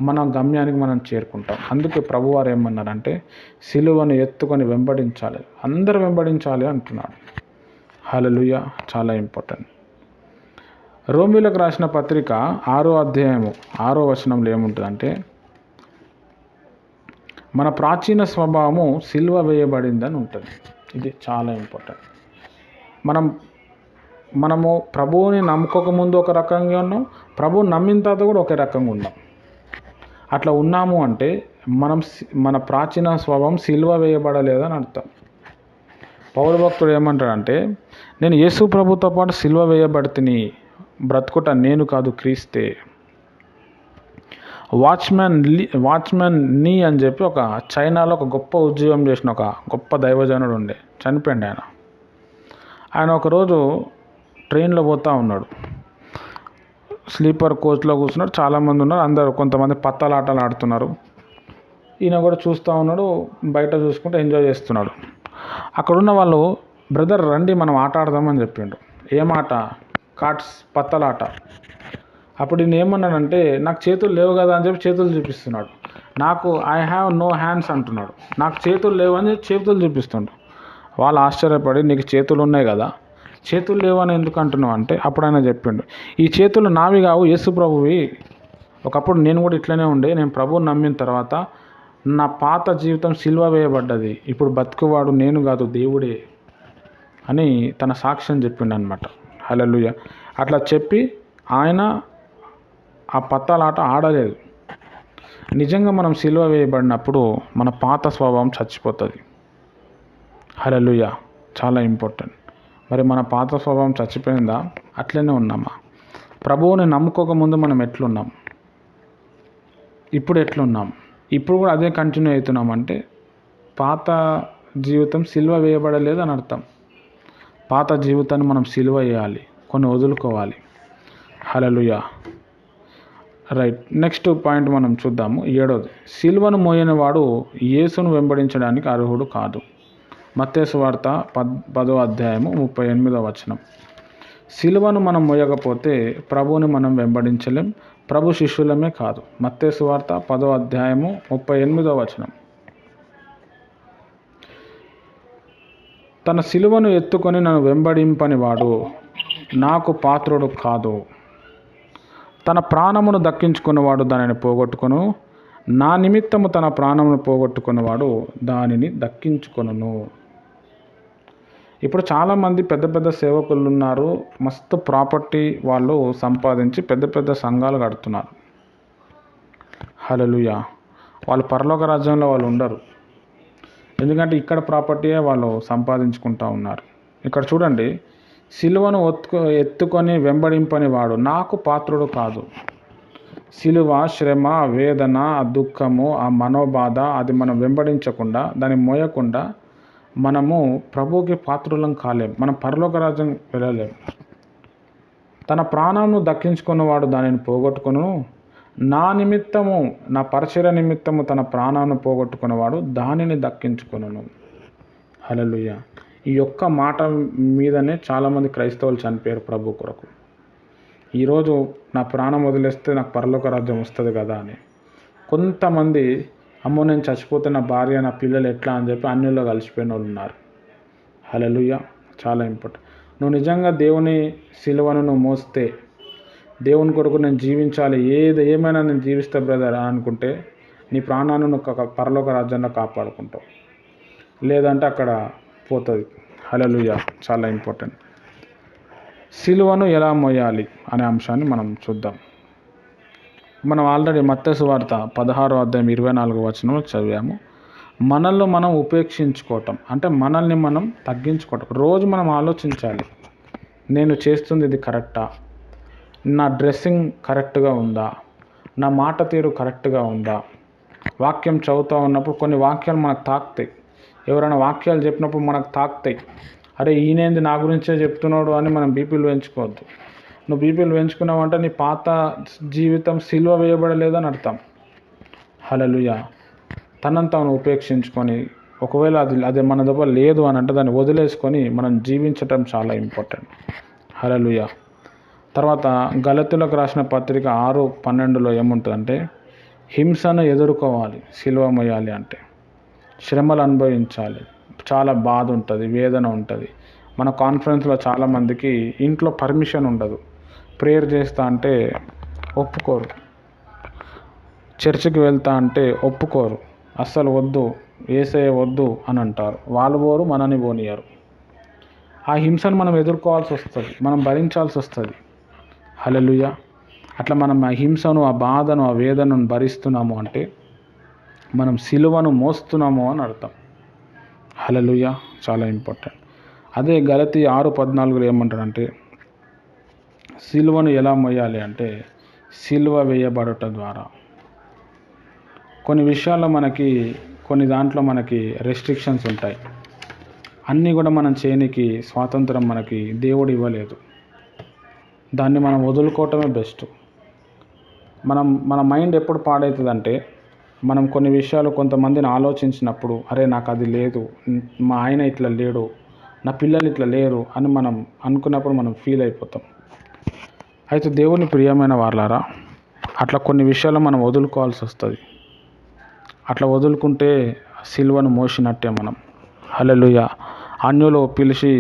మనం గమ్యానికి మనం చేరుకుంటాం. అందుకే ప్రభువారు ఏమన్నారంటే, సిలువను ఎత్తుకొని వెంబడించాలి, అందరూ వెంబడించాలి అంటున్నాడు. హల్లెలూయా. చాలా ఇంపార్టెంట్. రోమీయులకు రాసిన పత్రిక 6వ అధ్యాయము 6వ వచనంలో ఏముంటుందంటే, మన ప్రాచీన స్వభావము సిలువ వేయబడిందని ఉంటుంది. ఇది చాలా ఇంపార్టెంట్. మనం మనము ప్రభువుని నమ్ముకోకముందు ఒక రకంగా ఉన్నాం, ప్రభువుని నమ్మిన తర్వాత కూడా ఒకే రకంగా ఉన్నాం. అట్లా ఉన్నాము అంటే మన ప్రాచీన స్వభావం సిలువ వేయబడలేదని అర్థం. పౌలు భక్తుడు ఏమంటాడంటే, నేను యేసు ప్రభుతో పాటు సిలువ వేయబడితిని, బ్రతుకుట నేను కాదు క్రీస్తే. వాచ్మ్యాన్ నీ అని చెప్పి ఒక చైనాలో ఒక గొప్ప ఉద్యోగం చేసిన ఒక గొప్ప దైవజనుడు ఉండే, చనిపోయింది ఆయన. ఆయన ఒకరోజు ట్రైన్లో పోతూ ఉన్నాడు, స్లీపర్ కోచ్లో కూర్చున్నాడు, చాలామంది ఉన్నారు, అందరూ కొంతమంది పత్తలాటలు ఆడుతున్నారు. ఈయన కూడా చూస్తూ ఉన్నాడు, బయట చూసుకుంటూ ఎంజాయ్ చేస్తున్నాడు. అక్కడున్న వాళ్ళు, బ్రదర్ రండి మనం ఆట ఆడదామని చెప్పిండు. ఏం ఆట? కార్డ్స్, పత్తలాట. అప్పుడు నేను ఏమన్నానంటే, నాకు చేతులు లేవు కదా అని చెప్పి చేతులు చూపిస్తున్నాడు. నాకు ఐ హ్యావ్ నో హ్యాండ్స్ అంటున్నాడు. నాకు చేతులు లేవు అని చేతులు చూపిస్తుండు. వాళ్ళు ఆశ్చర్యపడి, నీకు చేతులు ఉన్నాయి కదా, చేతులు లేవని ఎందుకు అంటున్నావు అంటే, అప్పుడు ఆయన చెప్పిండు, ఈ చేతులు నావి కావు, యేసు ప్రభువి. ఒకప్పుడు నేను కూడా ఇట్లనే ఉండే, నేను ప్రభువుని నమ్మిన తర్వాత నా పాత జీవితం సిలువ వేయబడ్డది, ఇప్పుడు బతుకువాడు నేను కాదు దేవుడే అని తన సాక్ష్యం చెప్పిండు అనమాట. హల్లెలూయా. అట్లా చెప్పి ఆయన ఆ పత్తాలాట ఆడలేదు. నిజంగా మనం సిలువ వేయబడినప్పుడు మన పాత స్వభావం చచ్చిపోతుంది. హల్లెలూయా. చాలా ఇంపార్టెంట్. మరి మన పాత స్వభావం చచ్చిపోయిందా? అట్లనే ఉన్నామా? ప్రభువుని నమ్ముకోకముందు మనం ఎట్లున్నాం, ఇప్పుడు ఎట్లున్నాం? ఇప్పుడు కూడా అదే కంటిన్యూ అవుతున్నామంటే పాత జీవితం సిలువ వేయబడలేదు అని అర్థం. పాత జీవితాన్ని మనం సిలువ వేయాలి, కొన్ని వదులుకోవాలి. హల్లెలూయా. రైట్, నెక్స్ట్ పాయింట్ మనం చూద్దాము. 7వది, సిలువను మోయని వాడు యేసును వెంబడించడానికి అర్హుడు కాదు. మత్తయి సువార్త 10వ అధ్యాయము 38వ వచనం. సిలువను మనం మోయకపోతే ప్రభువుని మనం వెంబడించలేం, ప్రభు శిష్యులమే కాదు. మత్తయి సువార్త 10వ అధ్యాయము 38వ వచనం. తన సిలువను ఎత్తుకొని నన్ను వెంబడింపని వాడు నాకు పాత్రుడు కాదు. తన ప్రాణమును దక్కించుకున్నవాడు దానిని పోగొట్టుకొను, నా నిమిత్తము తన ప్రాణమును పోగొట్టుకున్నవాడు దానిని దక్కించుకొనును. ఇప్పుడు చాలామంది పెద్ద పెద్ద సేవకులు ఉన్నారు, మస్తు ప్రాపర్టీ వాళ్ళు సంపాదించి పెద్ద పెద్ద సంఘాలు కడుతున్నారు. హల్లెలూయా. వాళ్ళు పరలోక రాజ్యంలో వాళ్ళు ఉండరు, ఎందుకంటే ఇక్కడ ప్రాపర్టీయే వాళ్ళు సంపాదించుకుంటూ ఉన్నారు. ఇక్కడ చూడండి, సిలువను ఎత్తుకొని వెంబడింపని వాడు నాకు పాత్రుడు కాదు. సిలువ, శ్రమ, వేదన, ఆ దుఃఖము, ఆ మనోబాధ, అది మనం వెంబడించకుండా, దాన్ని మోయకుండా మనము ప్రభువుకి పాత్రులం కాలేం, మనం పరలోక రాజ్యం వెళ్ళలేం. తన ప్రాణాలను దక్కించుకున్నవాడు దానిని పోగొట్టుకొను, నా నిమిత్తము, నా పరిచర్య నిమిత్తము తన ప్రాణాన్ని పోగొట్టుకున్నవాడు దానిని దక్కించుకొనును. హల్లెలూయా. ఈ యొక్క మాట మీదనే చాలామంది క్రైస్తవులు చనిపోయారు ప్రభు కొరకు. ఈరోజు నా ప్రాణం వదిలేస్తే నాకు పరలోక రాజ్యం వస్తుంది కదా అని. కొంతమంది, అమ్మో నేను చచ్చిపోతే నా భార్య నా పిల్లలు ఎట్లా అని చెప్పి అన్నిలో కలిసిపోయిన వాళ్ళు ఉన్నారు. హల్లెలూయా. చాలా ఇంపార్టెంట్. నువ్వు నిజంగా దేవుని సిలువను నువ్వు మోస్తే, దేవుని కొరకు నేను జీవించాలి, ఏమైనా నేను జీవిస్తా బ్రదర్ అని అనుకుంటే నీ ప్రాణాన్ని నువ్వు పరలోక రాజ్యంలో కాపాడుకుంటావు, లేదంటే అక్కడ పోతుంది. హల్లెలూయా. చాలా ఇంపార్టెంట్. సిలువను ఎలా మోయాలి అనే అంశాన్ని మనం చూద్దాం. మనం ఆల్రెడీ మత్తయి సువార్త 16వ అధ్యాయం 24వ వచనం చదివాము. మనల్ని మనం ఉపేక్షించుకోవటం అంటే మనల్ని మనం తగ్గించుకోవటం. రోజు మనం ఆలోచించాలి, నేను చేస్తుంది ఇది కరెక్టా, నా డ్రెస్సింగ్ కరెక్ట్గా ఉందా, నా మాట తీరు కరెక్ట్గా ఉందా. వాక్యం చదువుతూ ఉన్నప్పుడు కొన్ని వాక్యాలు మనకు తాకుతాయి, ఎవరైనా వాక్యాలు చెప్పినప్పుడు మనకు తాకుతాయి. అరే ఈయనేంది నా గురించే చెప్తున్నాడు అని మనం బీపీలు పెంచుకోవద్దు. నువ్వు బీపీలు పెంచుకున్నావంటే నీ పాత జీవితం సిలువ వేయబడలేదని అర్థం. హల్లెలూయా. తనను తాను ఉపేక్షించుకొని, ఒకవేళ అది మన దగ్గర లేదు అని అంటే దాన్ని వదిలేసుకొని మనం జీవించటం చాలా ఇంపార్టెంట్. హల్లెలూయా. తర్వాత గలతీయులకు రాసిన పత్రిక 6:12లో ఏముంటుందంటే, హింసను ఎదుర్కోవాలి సిలువ మోయాలి అంటే, శ్రమలు అనుభవించాలి, చాలా బాధ ఉంటుంది, వేదన ఉంటుంది. మన కాన్ఫరెన్స్లో చాలామందికి ఇంట్లో పర్మిషన్ ఉండదు, ప్రేయర్ చేస్తా అంటే ఒప్పుకోరు, చర్చికి వెళ్తా అంటే ఒప్పుకోరు, అస్సలు వద్దు, యేసయ్య వద్దు అని అంటారు. వాళ్ళు పోరు, మనని పోనీయరు. ఆ హింసను మనం ఎదుర్కోవాల్సి వస్తుంది, మనం భరించాల్సి వస్తుంది. హల్లెలూయా. అట్లా మనం ఆ హింసను, ఆ బాధను, ఆ వేదనను భరిస్తున్నాము అంటే మనం సిలువను మోస్తున్నాము అని అర్థం. హల్లెలూయా. చాలా ఇంపార్టెంట్. అదే గలతీ 6:14 ఏమంటాడంటే సిలువను ఎలా మోయాలి అంటే సిలువ వేయబడుట ద్వారా. కొన్ని విషయాల్లో కొన్ని దాంట్లో మనకి రెస్ట్రిక్షన్స్ ఉంటాయి. అన్నీ కూడా మనం చేయనికి స్వాతంత్రం మనకి దేవుడు ఇవ్వలేదు. దాన్ని మనం వదులుకోవటమే బెస్ట్. మన మైండ్ ఎప్పుడు పాడవుతుందంటే మనం కొన్ని విషయాలు కొంతమందిని ఆలోచించినప్పుడు, అరే నాకు అది లేదు, మా ఆయన ఇట్లా లేడు, నా పిల్లలు ఇట్లా లేరు అని మనం అనుకున్నప్పుడు మనం ఫీల్ అయిపోతాం. అయితే దేవుని ప్రియమైన వాళ్ళారా, అట్లా కొన్ని విషయాలు మనం వదులుకోవాల్సి వస్తుంది. అట్లా వదులుకుంటే సిలువను మోసినట్టే మనం. హల్లెలూయా. అన్యులు పిలిచి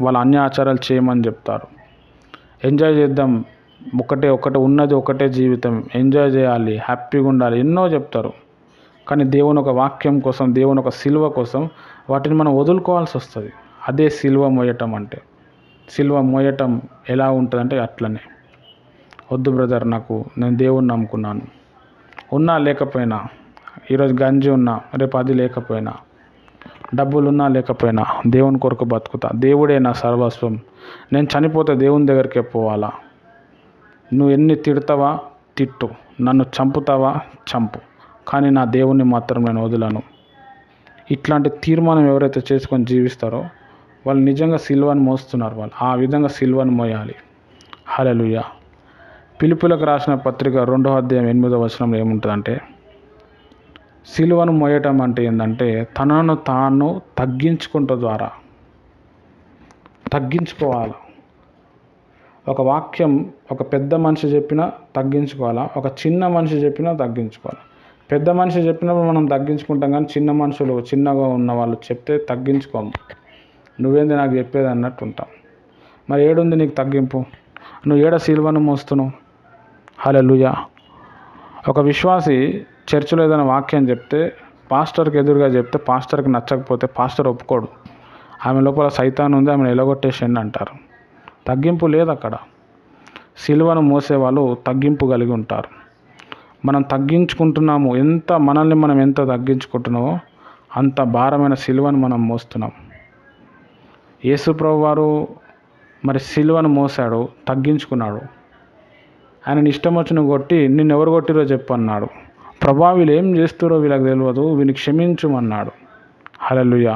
వాళ్ళ అన్య ఆచారాలు చేయమని చెప్తారు. ఎంజాయ్ చేద్దాం, ఒకటే ఉన్నది, ఒకటే జీవితం, ఎంజాయ్ చేయాలి, హ్యాపీగా ఉండాలి, ఎన్నో చెప్తారు. కానీ దేవుని ఒక వాక్యం కోసం, దేవుని ఒక సిలువ కోసం వాటిని మనం వదులుకోవాల్సి వస్తుంది. అదే సిలువ మోయటం అంటే. సిలువ మోయటం ఎలా ఉంటుందంటే అట్లనే. వద్దు బ్రదర్, నేను దేవుణ్ణి నమ్ముకున్నాను, ఉన్నా లేకపోయినా, ఈరోజు గంజి ఉన్నా రేపు అది లేకపోయినా, డబ్బులున్నా లేకపోయినా దేవుని కొరకు బతుకుతా, దేవుడే నా సర్వస్వం, నేను చనిపోతే దేవుని దగ్గరికే పోవాలా. నువ్వు ఎన్ని తిడతావా తిట్టు, నన్ను చంపుతావా చంపు, కానీ నా దేవుణ్ణి మాత్రం నేను వదలను. ఇట్లాంటి తీర్మానం ఎవరైతే చేసుకొని జీవిస్తారో వాళ్ళు నిజంగా సిలువను మోస్తున్నారు. వాళ్ళు ఆ విధంగా సిలువను మోయాలి. హల్లెలూయా. ఫిలిప్పీయులకు రాసిన పత్రిక 2:8 ఏముంటుందంటే సిలువను మోయటం అంటే ఏంటంటే తనను తాను తగ్గించుకోవాలి. ఒక వాక్యం ఒక పెద్ద మనిషి చెప్పినా తగ్గించుకోవాలా, ఒక చిన్న మనిషి చెప్పినా తగ్గించుకోవాలి. పెద్ద మనిషి చెప్పినప్పుడు మనం తగ్గించుకుంటాం, కానీ చిన్న మనుషులు, చిన్నగా ఉన్న వాళ్ళు చెప్తే తగ్గించుకోము. నువ్వేంది నాకు చెప్పేది అన్నట్టు ఉంటాం. మరి ఏడుంది నీకు తగ్గింపు? నువ్వు ఏడ సిలువను మోస్తున్నావు? హల్లెలూయా. ఒక విశ్వాసి చర్చిలో ఏదైనా వాక్యం చెప్తే పాస్టర్కి ఎదురుగా చెప్తే పాస్టర్కి నచ్చకపోతే పాస్టర్ ఒప్పుకోడు. ఆమె లోపల సైతాన్ ఉంది, ఆమెను ఎలగొట్టేసిండి అంటారు. తగ్గింపు లేదు అక్కడ. సిలువను మోసేవాళ్ళు తగ్గింపు కలిగి ఉంటారు. మనం తగ్గించుకుంటున్నాము, మనల్ని మనం ఎంత తగ్గించుకుంటున్నామో అంత భారమైన సిలువను మనం మోస్తున్నాం. యేసు ప్రభువారు మరి సిలువను మోసాడు, తగ్గించుకున్నాడు. ఆయనని ఇష్టం వచ్చిన కొట్టి నిన్నెవరు కొట్టిరో చెప్పు అన్నాడు. ప్రభా వీళ్ళు ఏం చేస్తారో వీళ్ళకి తెలియదు, వీళ్ళని క్షమించుమన్నాడు. హల్లెలూయా.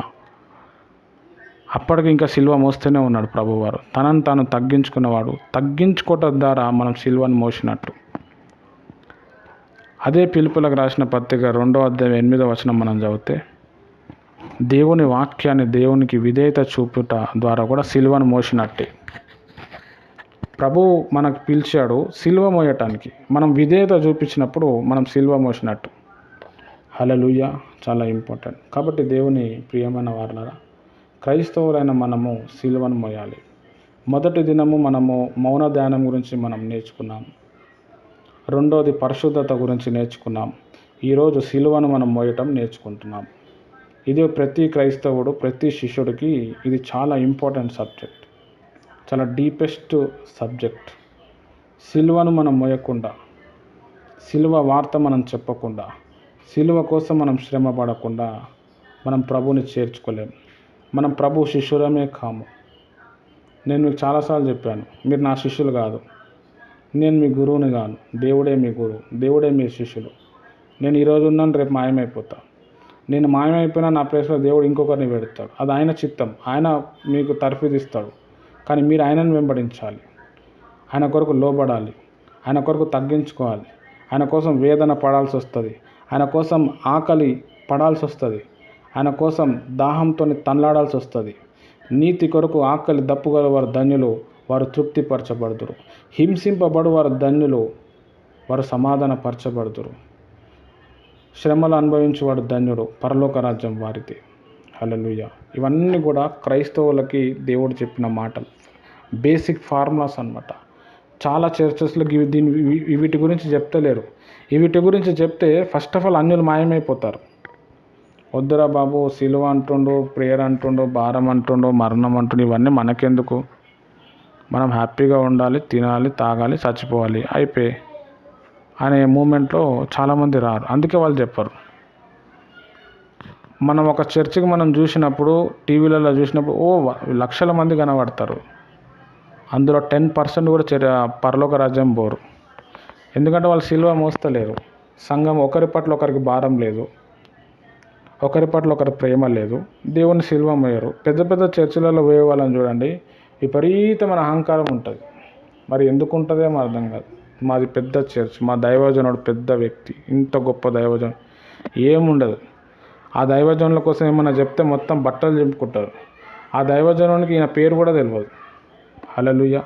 అప్పటికి ఇంకా సిలువ మోస్తూనే ఉన్నాడు ప్రభువారు. తనను తాను తగ్గించుకున్నవాడు. తగ్గించుకోవటం ద్వారా మనం సిలువను మోసినట్టు. అదే ఫిలిప్పీయులకు రాసిన పత్రిక 2:8 మనం చదివితే దేవుని వాక్యాన్ని, దేవునికి విధేయత చూపుట ద్వారా కూడా సిలువను మోసినట్టే. ప్రభువు మనకు పిలిచాడు సిలువ మోయటానికి. మనం విధేయత చూపించినప్పుడు మనం సిలువ మోసినట్టు. హల్లెలూయా. చాలా ఇంపార్టెంట్. కాబట్టి దేవుని ప్రియమైన వారలారా, క్రైస్తవులైన మనము సిలువను మోయాలి. మొదటి దినము మనము మౌన ధ్యానం గురించి మనం నేర్చుకున్నాం. రెండోది పరిశుద్ధత గురించి నేర్చుకున్నాం. ఈరోజు సిలువను మనం మోయటం నేర్చుకుంటున్నాం. ఇది ప్రతి క్రైస్తవుడు, ప్రతి శిష్యుడికి ఇది చాలా ఇంపార్టెంట్ సబ్జెక్ట్, చాలా డీపెస్ట్ సబ్జెక్ట్. సిలువను మనం మోయకుండా, సిలువ వార్త మనం చెప్పకుండా, సిలువ కోసం మనం శ్రమ పడకుండా మనం ప్రభుని చేర్చుకోలేము. మనం ప్రభు శిష్యులమే కాము. నేను మీకు చాలాసార్లు చెప్పాను, మీరు నా శిష్యులు కాదు, నేను మీ గురువుని కాను. దేవుడే మీ గురువు, దేవుడే మీ శిష్యులు. నేను ఈరోజు ఉన్నాను, రేపు మాయమైపోతా. నేను మాయమైపోయినా నా ప్లేస్లో దేవుడు ఇంకొకరిని పెడతాడు. అది ఆయన చిత్తం. ఆయన మీకు తర్ఫీదిస్తాడు, కానీ మీరు ఆయనను వెంబడించాలి. ఆయన కొరకు లోబడాలి, ఆయన కొరకు తగ్గించుకోవాలి, ఆయన కోసం వేదన పడాల్సి వస్తుంది, ఆయన కోసం ఆకలి పడాల్సి వస్తుంది, ఆయన కోసం దాహంతో తన్లాడాల్సి వస్తుంది. నీతి కొరకు ఆకలి దప్పుగల వారు ధన్యులు, వారు తృప్తిపరచబడుదురు. హింసింపబడు వారు ధన్యులు, వారు సమాధానపరచబడుదురు. శ్రమలు అనుభవించేవాడు ధన్యుడు, పరలోక రాజ్యం వారిది. హల్లెలూయా. ఇవన్నీ కూడా క్రైస్తవులకి దేవుడు చెప్పిన మాటలు, బేసిక్ ఫార్ములాస్ అన్నమాట. చాలా చర్చెస్లో వీటి గురించి చెప్తలేరు. వీటి గురించి చెప్తే ఫస్ట్ ఆఫ్ ఆల్ అన్యులు మాయమైపోతారు. వద్దురా బాబు, సిలువ అంటుండు, ప్రేయర్ అంటుండు, భారం అంటుండు, మరణం అంటుండు, ఇవన్నీ మనకెందుకు? మనం హ్యాపీగా ఉండాలి, తినాలి, తాగాలి, చచ్చిపోవాలి, అయిపోయి అనే మూమెంట్లో చాలామంది రారు. అందుకే వాళ్ళు చెప్పరు. మనం ఒక చర్చికి మనం చూసినప్పుడు, టీవీలలో చూసినప్పుడు లక్షల మంది కనబడతారు. అందులో 10% కూడా పరలోక రాజ్యం పోరు. ఎందుకంటే వాళ్ళు సిలువ మోస్తలేరు. సంఘం ఒకరి పట్ల ఒకరికి భారం లేదు, ఒకరి పట్ల ఒకరి ప్రేమ లేదు, దేవుని సిలువ మోయరు. పెద్ద పెద్ద చర్చిలలో పోయే వాళ్ళని చూడండి, విపరీతమైన అహంకారం ఉంటుంది. మరి ఎందుకు ఉంటుందేమో అర్థం కాదు. మాది పెద్ద చర్చ్, మా దైవజనుడు పెద్ద వ్యక్తి, ఇంత గొప్ప దైవజనుడు, ఏముండదు. ఆ దైవజనుల కోసం ఏమన్నా చెప్తే మొత్తం బట్టలు చింపుకుంటారు. ఆ దైవజనునికి ఈయన పేరు కూడా తెలియదు. హల్లెలూయా.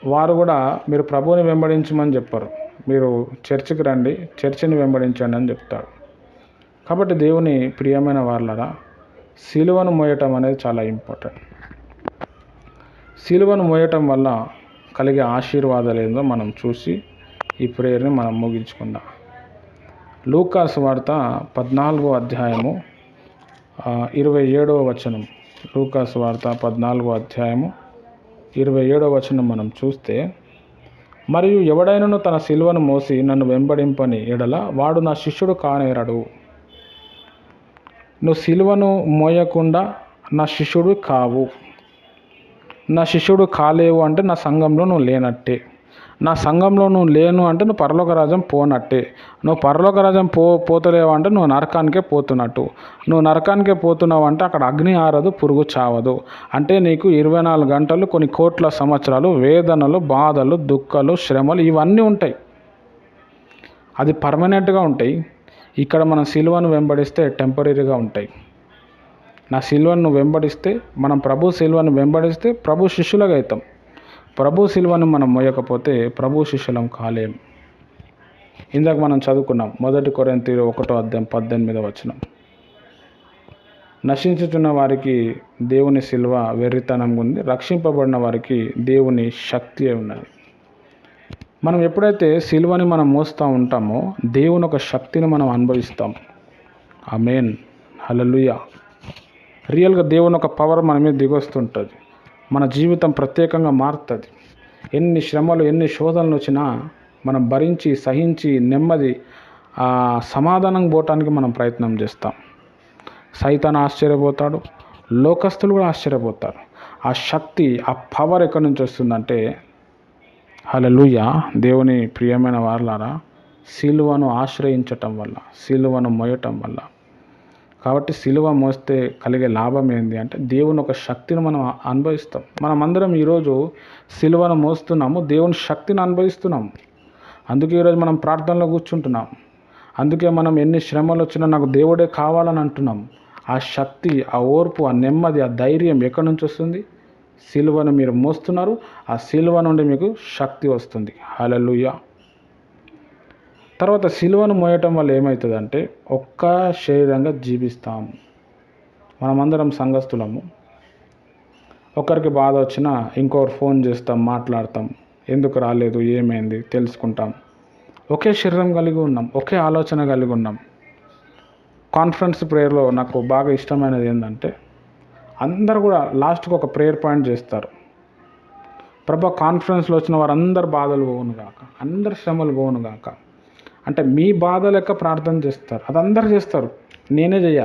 వారు కూడా మీరు ప్రభువుని వెంబడించమని చెప్పరు, మీరు చర్చికి రండి, చర్చిని వెంబడించండి అని చెప్తాడు. కాబట్టి దేవుని ప్రియమైన వాళ్ళరా, సిలువను మోయటం అనేది చాలా ఇంపార్టెంట్. సిలువను మోయటం వల్ల కలిగే ఆశీర్వాదాలు ఏందో మనం చూసి ఈ ప్రేయర్ని మనం ముగించుకుందాం. లూకా సువార్త 14వ అధ్యాయము 27వ వచనం. లూకా సువార్త 14వ అధ్యాయము 27వ వచనం మనం చూస్తే, మరియు ఎవడైనను తన సిలువను మోసి నన్ను వెంబడింపని ఎడల వాడు నా శిష్యుడు కానేరడు. నువ్వు సిలువను మోయకుండా నా శిష్యుడు కావు. నా శిష్యుడు కాలేవు అంటే నా సంఘంలో నువ్వు లేనట్టే. నా సంఘంలో నువ్వు లేను అంటే నువ్వు పరలోక రాజ్యం పోనట్టే. నువ్వు పరలోక రాజ్యం పోతలేవు అంటే నువ్వు నరకానికే పోతున్నట్టు. నువ్వు నరకానికే పోతున్నావు అంటే అక్కడ అగ్ని ఆరదు, పురుగు చావదు. అంటే నీకు 24 గంటలు, కొన్ని కోట్ల సంవత్సరాలు వేదనలు, బాధలు, దుఃఖాలు, శ్రమలు ఇవన్నీ ఉంటాయి. అది పర్మనెంట్గా ఉంటాయి. ఇక్కడ మనం సిలువను వెంబడిస్తే టెంపరీగా ఉంటాయి. నా సిలువను నువ్వు వెంబడిస్తే, మనం ప్రభు సిలువను వెంబడిస్తే ప్రభు శిష్యులుగా అవుతాం. ప్రభు సిలువను మనం మోయకపోతే ప్రభు శిష్యులం కాలేం. ఇందాక మనం చదువుకున్నాం 1 కొరింథీయులు 1వ అధ్యాయం 18వ వచనం. నశించుతున్న వారికి దేవుని సిలువ వెర్రితనంగా ఉంది, రక్షింపబడిన వారికి దేవుని శక్తి ఉన్నది. మనం ఎప్పుడైతే సిలువని మనం మోస్తూ ఉంటామో దేవుని ఒక శక్తిని మనం అనుభవిస్తాం. ఆమేన్, హల్లెలూయా. రియల్గా దేవుని ఒక పవర్ మన మీద దిగొస్తుంటుంది. మన జీవితం ప్రత్యేకంగా మారుతుంది. ఎన్ని శ్రమలు, ఎన్ని శోధనలు వచ్చినా మనం భరించి, సహించి, నెమ్మది సమాధానం పోవటానికి మనం ప్రయత్నం చేస్తాం. సైతాను ఆశ్చర్యపోతాడు, లోకస్తులు కూడా ఆశ్చర్యపోతారు. ఆ శక్తి, ఆ పవర్ ఎక్కడి నుంచి వస్తుందంటే, హల్లెలూయా, దేవుని ప్రియమైన వారలారా, సిలువను ఆశ్రయించటం వల్ల, సిలువను మోయటం వల్ల. కాబట్టి సిలువ మోస్తే కలిగే లాభం ఏంటి అంటే దేవుని ఒక శక్తిని మనం అనుభవిస్తాం. మనమందరం ఈరోజు సిలువను మోస్తున్నాము, దేవుని శక్తిని అనుభవిస్తున్నాము. అందుకే ఈరోజు మనం ప్రార్థనలో కూర్చుంటున్నాం. అందుకే మనం ఎన్ని శ్రమలు వచ్చినా నాకు దేవుడే కావాలని అంటున్నాం. ఆ శక్తి, ఆ ఓర్పు, ఆ నెమ్మది, ఆ ధైర్యం ఎక్కడి నుంచి వస్తుంది? సిలువను మీరు మోస్తున్నారు, ఆ సిలువ నుండి మీకు శక్తి వస్తుంది. హల్లెలూయా. తర్వాత సిలువను మోయటం వల్ల ఏమవుతుందంటే ఒక్క శరీరంగా జీవిస్తాము. మనమందరం సంఘస్థులము. ఒకరికి బాధ వచ్చినా ఇంకొకరు ఫోన్ చేస్తాం, మాట్లాడతాం, ఎందుకు రాలేదు, ఏమైంది తెలుసుకుంటాం. ఒకే శరీరం కలిగి ఉన్నాం, ఒకే ఆలోచన కలిగి ఉన్నాం. కాన్ఫరెన్స్ ప్రేయర్లో నాకు బాగా ఇష్టమైనది ఏంటంటే అందరు కూడా లాస్ట్కి ఒక ప్రేయర్ పాయింట్ చేస్తారు. ప్రభా, కాన్ఫరెన్స్లో వచ్చిన వారందరు బాధలు పోవును గాక, అందరు శ్రమలు పోవును గాక. అంటే మీ బాధ లెక్క ప్రార్థన చేస్తారు. అది అందరు చేస్తారు, నేనే చెయ్య,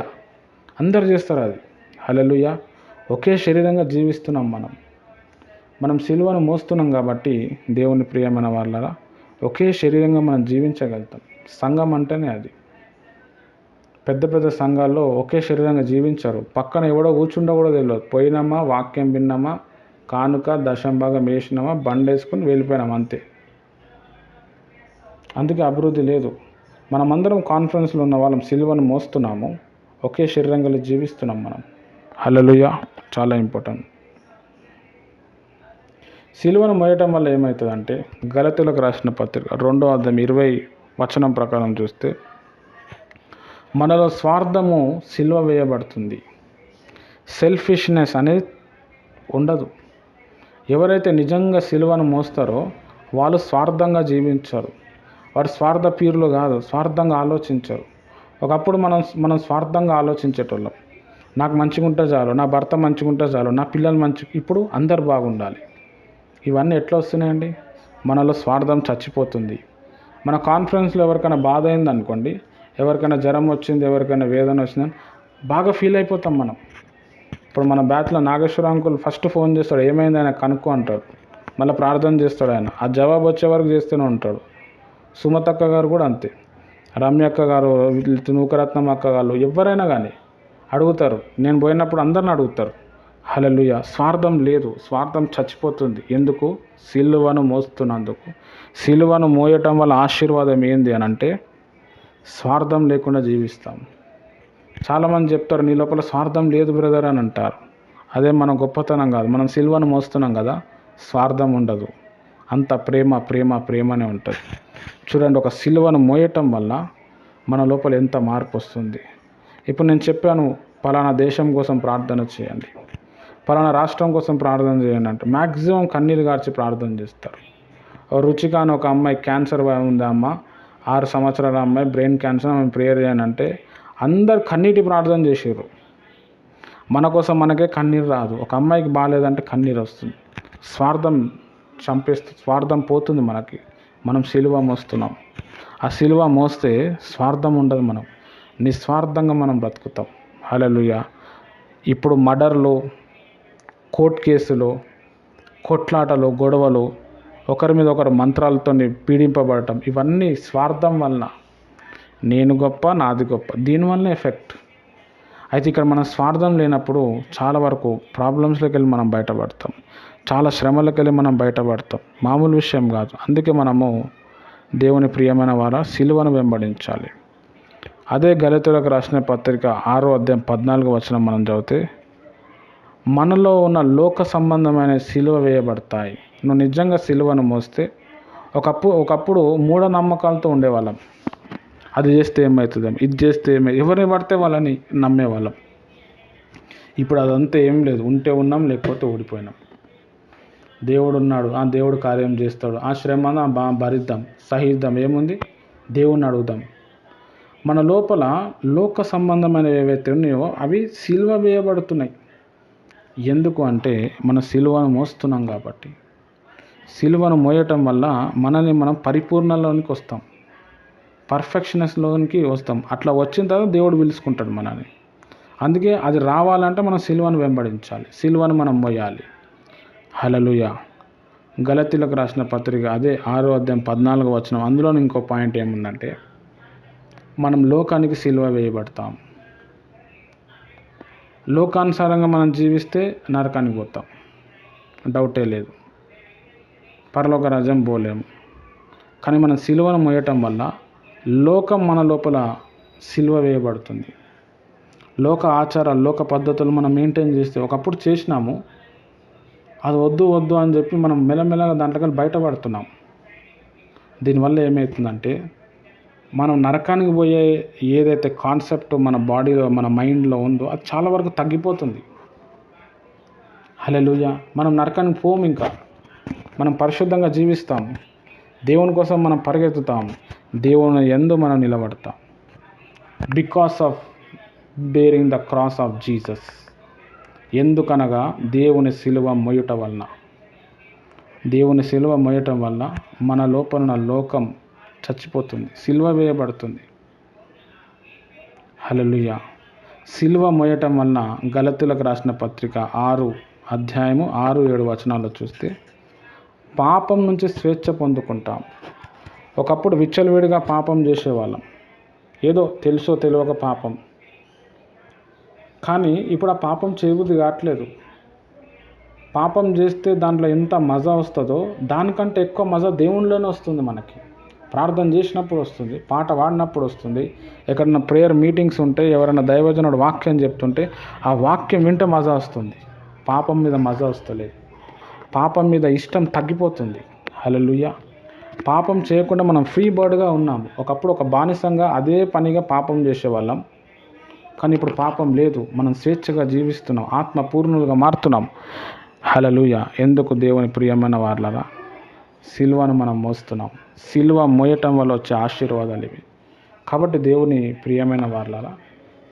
అందరు చేస్తారు అది. హల్లెలూయా. ఒకే శరీరంగా జీవిస్తున్నాం మనం సిలువను మోస్తున్నాం కాబట్టి దేవుని ప్రియమైన వాళ్ళరా, ఒకే శరీరంగా మనం జీవించగలుగుతాం. సంఘం అంటేనే అది. పెద్ద పెద్ద సంఘాల్లో ఒకే శరీరంగా జీవించారు. పక్కన ఎవడో కూర్చుండో కూడా తెలియదు. పోయినామా, వాక్యం విన్నామా, కానుక దశంభాగం వేసినామా, బండేసుకుని వెళ్ళిపోయినాం అంతే. అందుకే అభివృద్ధి లేదు. మనమందరం కాన్ఫరెన్స్లో ఉన్న వాళ్ళం సిలువను మోస్తున్నాము, ఒకే శరీరంగా జీవిస్తున్నాం మనం. హల్లెలూయా. చాలా ఇంపార్టెంట్. సిలువను మోయటం వల్ల ఏమవుతుందంటే గలతీయులకు రాసిన పత్రిక 2వ అధ్యాయం 20 వచనం ప్రకారం చూస్తే, మనలో స్వార్థము సిలువ వేయబడుతుంది. సెల్ఫిష్నెస్ అనేది ఉండదు. ఎవరైతే నిజంగా సిలువను మోస్తారో వాళ్ళు స్వార్థంగా జీవించరు. వారు స్వార్థ పీరులు కాదు, స్వార్థంగా ఆలోచించరు. ఒకప్పుడు మనం స్వార్థంగా ఆలోచించేటోళ్ళం. నాకు మంచిగా ఉంటే చాలు, నా భర్త మంచిగా ఉంటే చాలు, నా పిల్లలు ఇప్పుడు అందరు బాగుండాలి. ఇవన్నీ ఎట్లా వస్తున్నాయండి? మనలో స్వార్థం చచ్చిపోతుంది. మన కాన్ఫరెన్స్లో ఎవరికైనా బాధ అయింది అనుకోండి, ఎవరికైనా జ్వరం వచ్చింది, ఎవరికైనా వేదన వచ్చిందని బాగా ఫీల్ అయిపోతాం మనం. ఇప్పుడు మన బ్యాచ్లో నాగేశ్వర అంకుల్ ఫస్ట్ ఫోన్ చేస్తాడు, ఏమైంది ఆయన కనుక్కో అంటాడు. మళ్ళీ ప్రార్థన చేస్తాడు ఆయన, ఆ జవాబు వచ్చే వరకు చేస్తూనే ఉంటాడు. సుమతక్క గారు కూడా అంతే, రమ్య అక్క గారు, నూకరత్నం అక్క గారు, ఎవరైనా కానీ అడుగుతారు. నేను పోయినప్పుడు అందరిని అడుగుతారు. హల్లెలూయా. స్వార్థం లేదు, స్వార్థం చచ్చిపోతుంది. ఎందుకు? సిలువను మోస్తున్నందుకు. సిలువను మోయటం వల్ల ఆశీర్వాదం ఏంది అని అంటే స్వార్థం లేకుండా జీవిస్తాం. చాలామంది చెప్తారు, నీ లోపల స్వార్థం లేదు బ్రదర్ అని అంటారు. అదే మన గొప్పతనం కాదు. మనం సిలువను మోస్తున్నాం కదా, స్వార్థం ఉండదు. అంత ప్రేమ ప్రేమ ప్రేమనే ఉంటుంది. చూడండి, ఒక సిలువను మోయటం వల్ల మన లోపల ఎంత మార్పు వస్తుంది. ఇప్పుడు నేను చెప్పాను, పలానా దేశం కోసం ప్రార్థన చేయండి, పలానా రాష్ట్రం కోసం ప్రార్థన చేయండి అంటే మ్యాక్సిమం కన్నీరు గార్చి ప్రార్థన చేస్తారు. రుచిక అని ఒక అమ్మాయి క్యాన్సర్ ఉంది, అమ్మ 6 సంవత్సరాల అమ్మాయి, బ్రెయిన్ క్యాన్సర్, ఆమె ప్రేయర్ చేయని అంటే అందరు కన్నీటి ప్రార్థన చేసారు. మన కోసం మనకే కన్నీరు రాదు, ఒక అమ్మాయికి బాగాలేదంటే కన్నీరు వస్తుంది. స్వార్థం స్వార్థం పోతుంది మనకి. మనం సిలువ మోస్తున్నాం. ఆ సిలువ మోస్తే స్వార్థం ఉండదు, మనం నిస్వార్థంగా మనం బ్రతుకుతాం. హల్లెలూయా. ఇప్పుడు మర్డర్లు, కోర్టు కేసులు, కొట్లాటలు, గొడవలు, ఒకరి మీద ఒకరు మంత్రాలతో పీడింపబడటం, ఇవన్నీ స్వార్థం వలన. నేను గొప్ప, నాది గొప్ప, దీనివల్లనే ఎఫెక్ట్. అయితే ఇక్కడ మనం స్వార్థం లేనప్పుడు చాలా వరకు ప్రాబ్లమ్స్లోకి వెళ్ళి మనం బయటపడతాం, చాలా శ్రమలకు వెళ్ళి మనం బయటపడతాం. మామూలు విషయం కాదు. అందుకే మనము దేవుని ప్రియమైన వారు సిలువను వెంబడించాలి. అదే గలతీయులకు రాసిన పత్రిక 6వ అధ్యాయం 14వ వచనం మనం చదివితే, మనలో ఉన్న లోక సంబంధమైన సిలువ వేయబడతాయి. నువ్వు నిజంగా సిలువను మోస్తే, ఒకప్పుడు మూఢనమ్మకాలతో ఉండేవాళ్ళం. అది చేస్తే ఏమవుతుందేమో, ఇది చేస్తే ఎవరిని పడితే వాళ్ళని నమ్మేవాళ్ళం. ఇప్పుడు అదంతా ఏం లేదు. ఉంటే ఉన్నాం, లేకపోతే ఓడిపోయినాం. దేవుడు ఉన్నాడు, ఆ దేవుడు కార్యం చేస్తాడు, ఆ శ్రమ భరిద్దాం, సహిద్దాం, ఏముంది, దేవుణ్ణి అడుగుదాం. మన లోపల లోక సంబంధమైనవి ఏవైతే ఉన్నాయో అవి సిలువ వేయబడుతున్నాయి. ఎందుకు అంటే మన సిలువను మోస్తున్నాం కాబట్టి. సిలువను మోయటం వల్ల మనల్ని మనం పరిపూర్ణలోనికి వస్తాం, పర్ఫెక్షనెస్లోనికి వస్తాం. అట్లా వచ్చిన తర్వాత దేవుడు పిలుచుకుంటాడు మనల్ని. అందుకే అది రావాలంటే మనం సిలువను వెంబడించాలి, సిలువను మనం మోయాలి. హల్లెలూయా. గలతీయులకు రాసిన పత్రిక అదే 6వ అధ్యాయం 14వ వచనం, అందులో ఇంకో పాయింట్ ఏముందంటే, మనం లోకానికి సిలువ వేయబడతాం. లోకానుసారంగా మనం జీవిస్తే నరకానికి పోతాం, డౌటే లేదు, పరలోక రాజ్యం పోలేము. కానీ మనం సిలువను మోయటం వల్ల లోకం మన లోపల సిలువ వేయబడుతుంది. లోక ఆచారాలు, లోక పద్ధతులు మనం మెయింటైన్ చేస్తే, ఒకప్పుడు చేసినాము, అది వద్దు వద్దు అని చెప్పి మనం మెల్లమెల్లగా దాంట్లోకి బయటపడుతున్నాం. దీనివల్ల ఏమవుతుందంటే మనం నరకానికి పోయే ఏదైతే కాన్సెప్ట్ మన బాడీలో, మన మైండ్లో ఉందో అది చాలా వరకు తగ్గిపోతుంది. హల్లెలూయా. మనం నరకానికి పోము, ఇంకా మనం పరిశుద్ధంగా జీవిస్తాం, దేవుని కోసం మనం పరిగెత్తుతాం, దేవుని యందు మనం నిలబడతాం. Because of bearing the cross of Jesus. ఎందుకనగా దేవుని సిలువ మోయటం వలన, దేవుని సిలువ మోయటం వల్ల మన లోపల లోకం చచ్చిపోతుంది, సిలువ వేయబడుతుంది. హల్లెలూయా. సిలువ మోయటం వలన గలతీయులకు రాసిన పత్రిక 6వ అధ్యాయము 6-7 వచనాల్లో చూస్తే, పాపం నుంచి స్వేచ్ఛ పొందుకుంటాం. ఒకప్పుడు విచ్చలవిడిగా పాపం చేసేవాళ్ళం, ఏదో తెలుసో తెలియక పాపం. కానీ ఇప్పుడు ఆ పాపం చేయబుద్ధి కావట్లేదు. పాపం చేస్తే దాంట్లో ఎంత మజా వస్తుందో దానికంటే ఎక్కువ మజా దేవునిలోనే వస్తుంది. మనకి ప్రార్థన చేసినప్పుడు వస్తుంది, పాట పాడినప్పుడు వస్తుంది, ఎక్కడన్నా ప్రేయర్ మీటింగ్స్ ఉంటే, ఎవరైనా దైవజనుడు వాక్యం చెప్తుంటే ఆ వాక్యం వింటే మజా వస్తుంది. పాపం మీద మజా వస్తలేదు, పాపం మీద ఇష్టం తగ్గిపోతుంది. హల్లెలూయా. పాపం చేయకుండా మనం ఫ్రీ బర్డ్గా ఉన్నాము. ఒకప్పుడు ఒక బానిసంగా అదే పనిగా పాపం చేసేవాళ్ళం, కానీ ఇప్పుడు పాపం లేదు, మనం స్వేచ్ఛగా జీవిస్తున్నాం, ఆత్మ పూర్ణులుగా మారుతున్నాం. హల్లెలూయా. ఎందుకు దేవుని ప్రియమైన వారలారా, సిలువను మనం మోస్తున్నాం. సిలువ మోయటం వల్ల వచ్చే ఆశీర్వాదాలు ఇవి. కాబట్టి దేవుని ప్రియమైన వారలారా,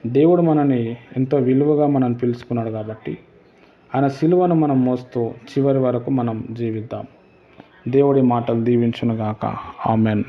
దేవుడు మనని ఎంతో విలువగా మనల్ని పిలుచుకున్నాడు కాబట్టి ఆయన సిలువను మనం మోస్తూ చివరి వరకు మనం జీవిద్దాం. దేవుడి మాటలు దీవించునుగాక. ఆమెన్.